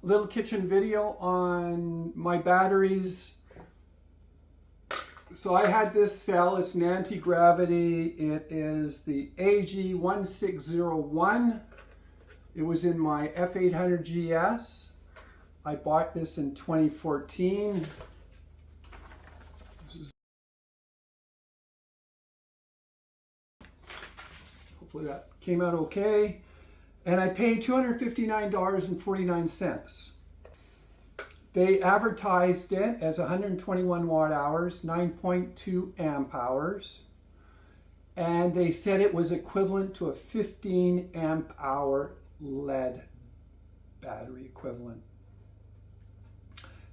A little kitchen video on my batteries. So I had this cell, it's an Antigravity. It is the AG1601. It was in my F800 GS. I bought this in 2014. Hopefully that came out okay. And I paid $259.49. They advertised it as 121 watt hours, 9.2 amp hours. And they said it was equivalent to a 15 amp hour lead battery equivalent.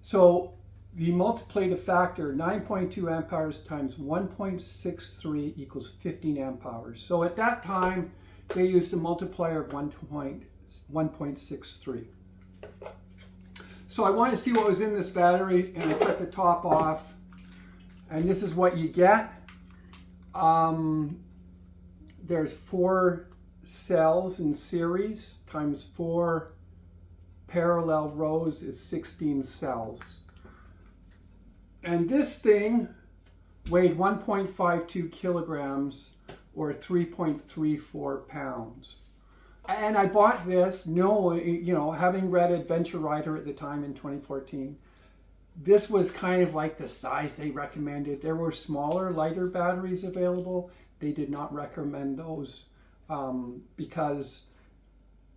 So the multiplicative factor, 9.2 amp hours times 1.63 equals 15 amp hours. So at that time, they used a multiplier of 1.63. So I wanted to see what was in this battery, and I cut the top off, and this is what you get. There's 4 cells in series times 4 parallel rows is 16 cells. And this thing weighed 1.52 kilograms or 3.34 pounds. And I bought this knowing, having read Adventure Rider at the time in 2014, this was kind of like the size they recommended. There were smaller, lighter batteries available. They did not recommend those because,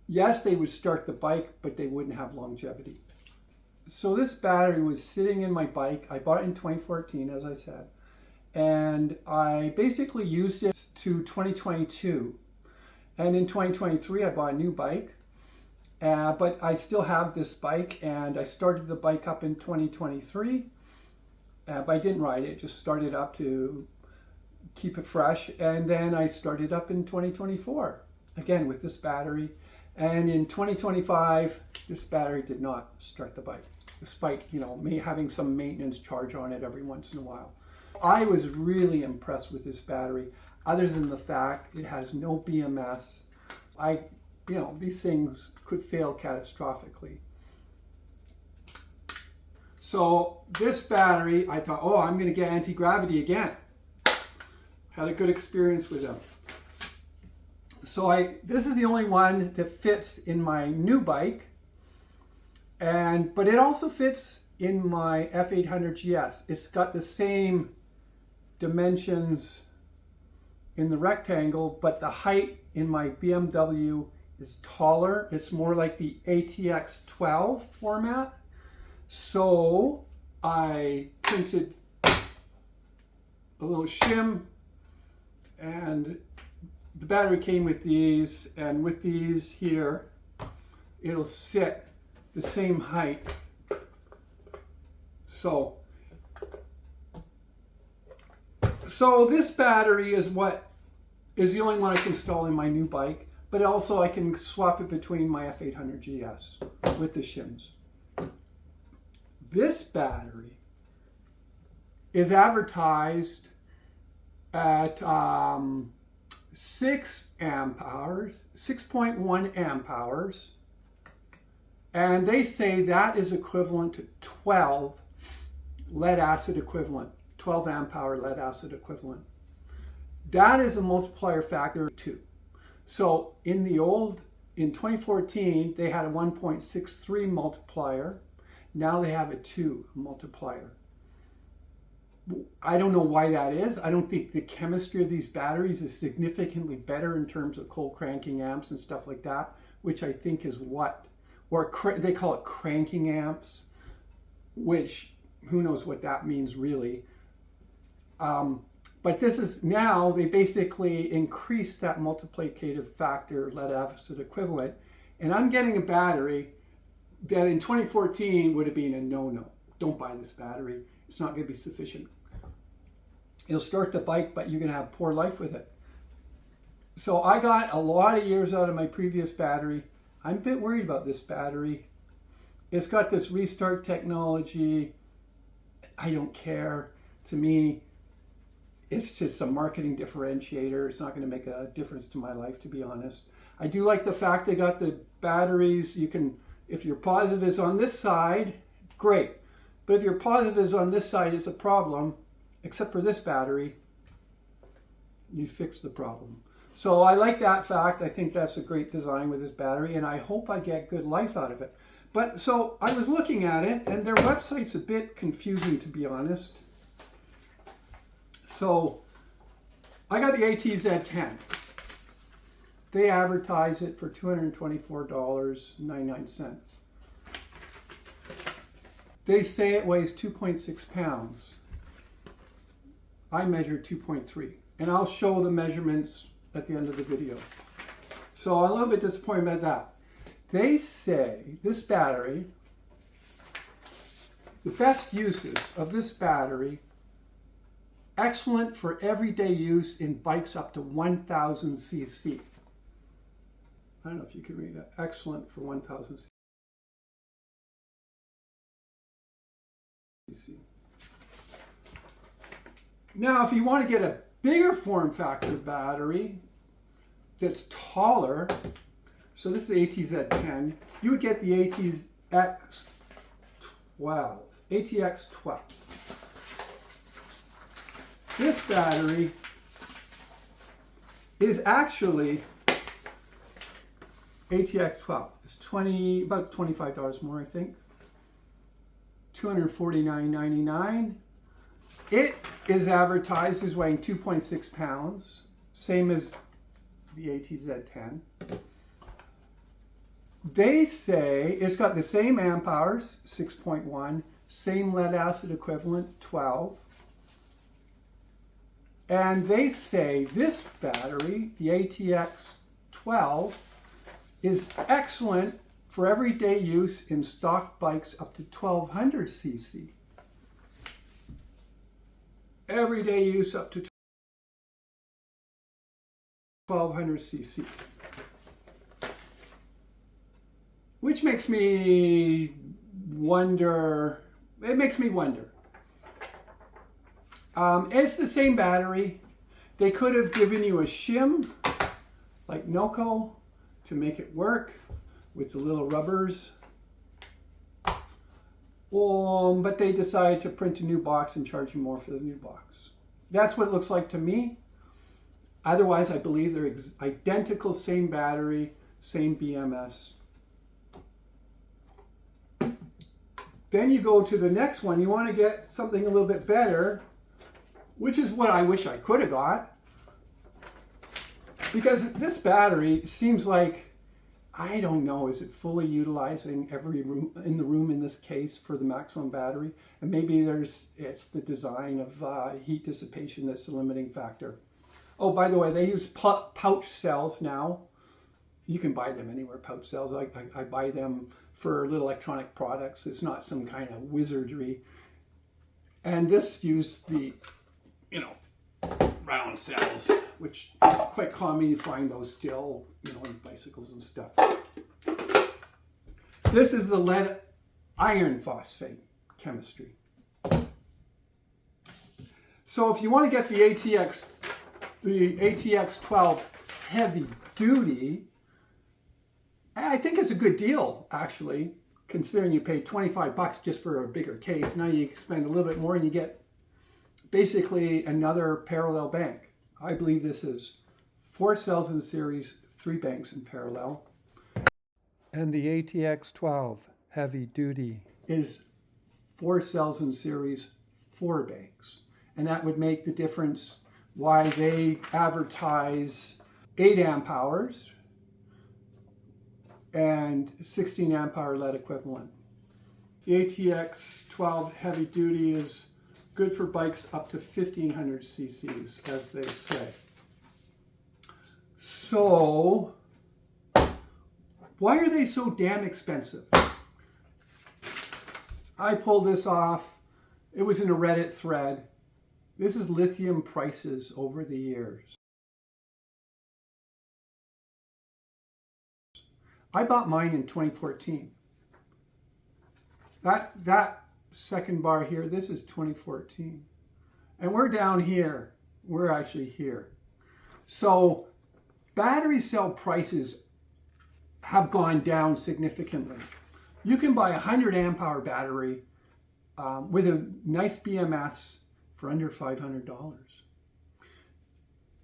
yes, they would start the bike, but they wouldn't have longevity. So this battery was sitting in my bike. I bought it in 2014, as I said. And I basically used it to 2022. And in 2023, I bought a new bike. But I still have this bike, and I started the bike up in 2023. But I didn't ride it, just started up to keep it fresh. And then I started up in 2024, again with this battery. And in 2025, this battery did not start the bike, despite me having some maintenance charge on it every once in a while. I was really impressed with this battery, other than the fact it has no BMS. These things could fail catastrophically. So this battery, I thought, oh, I'm going to get Antigravity again. Had a good experience with them. So this is the only one that fits in my new bike, but it also fits in my F800 GS. It's got the same dimensions in the rectangle, but the height in my BMW is taller. It's more like the ATX 12 format. So I printed a little shim, and the battery came with these, and with these here, it'll sit the same height. So this battery is the only one I can install in my new bike, but also I can swap it between my F800 GS with the shims. This battery is advertised at 6 amp hours, 6.1 amp hours, and they say that is equivalent to 12 lead acid equivalent, 12 amp hour lead acid equivalent. That is a multiplier factor of 2. So in 2014, they had a 1.63 multiplier. Now they have a 2 multiplier. I don't know why that is. I don't think the chemistry of these batteries is significantly better in terms of cold cranking amps and stuff like that, which I think is they call it cranking amps, which who knows what that means really. But this is now, they basically increased that multiplicative factor lead acid equivalent. And I'm getting a battery that in 2014 would have been a no-no. Don't buy this battery. It's not going to be sufficient. It'll start the bike, but you're going to have poor life with it. So I got a lot of years out of my previous battery. I'm a bit worried about this battery. It's got this restart technology. I don't care. To me, it's just a marketing differentiator. It's not going to make a difference to my life, to be honest. I do like the fact they got the batteries. You can If your positive is on this side, great. But if your positive is on this side, it's a problem, except for this battery, you fix the problem. So I like that fact. I think that's a great design with this battery, and I hope I get good life out of it. But so I was looking at it, and their website's a bit confusing, to be honest. So I got the ATZ10. They advertise it for $224.99. They say it weighs 2.6 pounds. I measured 2.3, and I'll show the measurements at the end of the video. So I'm a little bit disappointed about that. They say this battery, the best uses of this battery, excellent for everyday use in bikes up to 1,000 cc. I don't know if you can read that. Excellent for 1,000 cc. Now, if you want to get a bigger form factor battery that's taller, so this is the ATZ10, you would get the ATX12. This battery is actually ATX12. It's about $25 more, I think. $249.99. It is advertised as weighing 2.6 pounds, same as the ATZ10. They say it's got the same amp hours, 6.1, same lead acid equivalent, 12. And they say this battery, the ATX12, is excellent for everyday use in stock bikes up to 1,200 cc. Everyday use up to 1,200 cc. Which makes me wonder, it's the same battery. They could have given you a shim, like Noco, to make it work with the little rubbers. But they decided to print a new box and charge you more for the new box. That's what it looks like to me. Otherwise, I believe they're identical, same battery, same BMS. Then you go to the next one. You want to get something a little bit better, which is what I wish I could have got. Because this battery seems like, I don't know, is it fully utilizing every room in the room in this case for the maximum battery? And maybe it's the design of heat dissipation that's the limiting factor. Oh, by the way, they use pouch cells now. You can buy them anywhere, pouch cells. I buy them for little electronic products. It's not some kind of wizardry. And this used the, round cells, which are quite common. You find those still, in bicycles and stuff. This is the lead iron phosphate chemistry. So if you want to get the ATX12 heavy duty, I think it's a good deal, actually, considering you paid $25 just for a bigger case. Now you spend a little bit more and you get basically another parallel bank. I believe this is 4 cells in series, 3 banks in parallel. And the ATX12 heavy duty is 4 cells in series, 4 banks. And that would make the difference why they advertise 8 amp hours and 16 amp hour lead equivalent. The ATX12 heavy duty is good for bikes up to 1,500 cc's, as they say. So, why are they so damn expensive? I pulled this off. It was in a Reddit thread. This is lithium prices over the years. I bought mine in 2014. That second bar here, this is 2014. And we're down here. We're actually here. So battery cell prices have gone down significantly. You can buy a 100 amp hour battery with a nice BMS for under $500.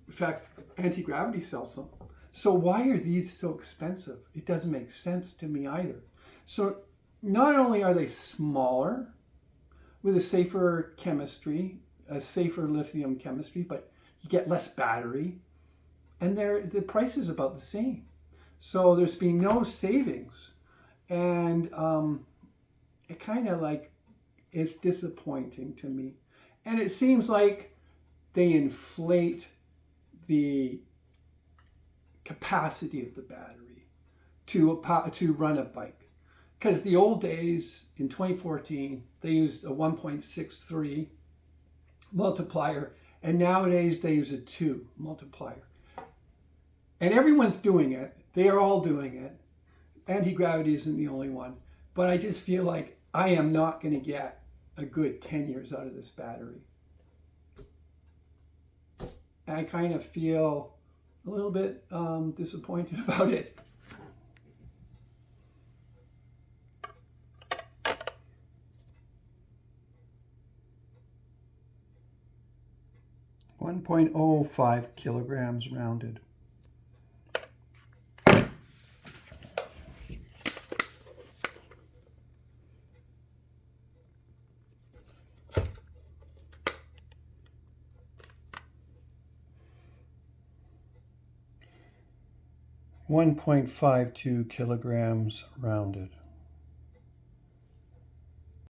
In fact, Antigravity sells some. So why are these so expensive? It doesn't make sense to me either. So not only are they smaller with a safer chemistry, a safer lithium chemistry, but you get less battery, and the price is about the same. So there's been no savings, and it kind of like, it's disappointing to me. And it seems like they inflate the capacity of the battery to run a bike. Because the old days, in 2014, they used a 1.63 multiplier, and nowadays they use a 2 multiplier. And everyone's doing it. They are all doing it. Antigravity isn't the only one. But I just feel like I am not going to get a good 10 years out of this battery. And I kind of feel a little bit disappointed about it. .05 kilograms rounded. .52 kilograms rounded.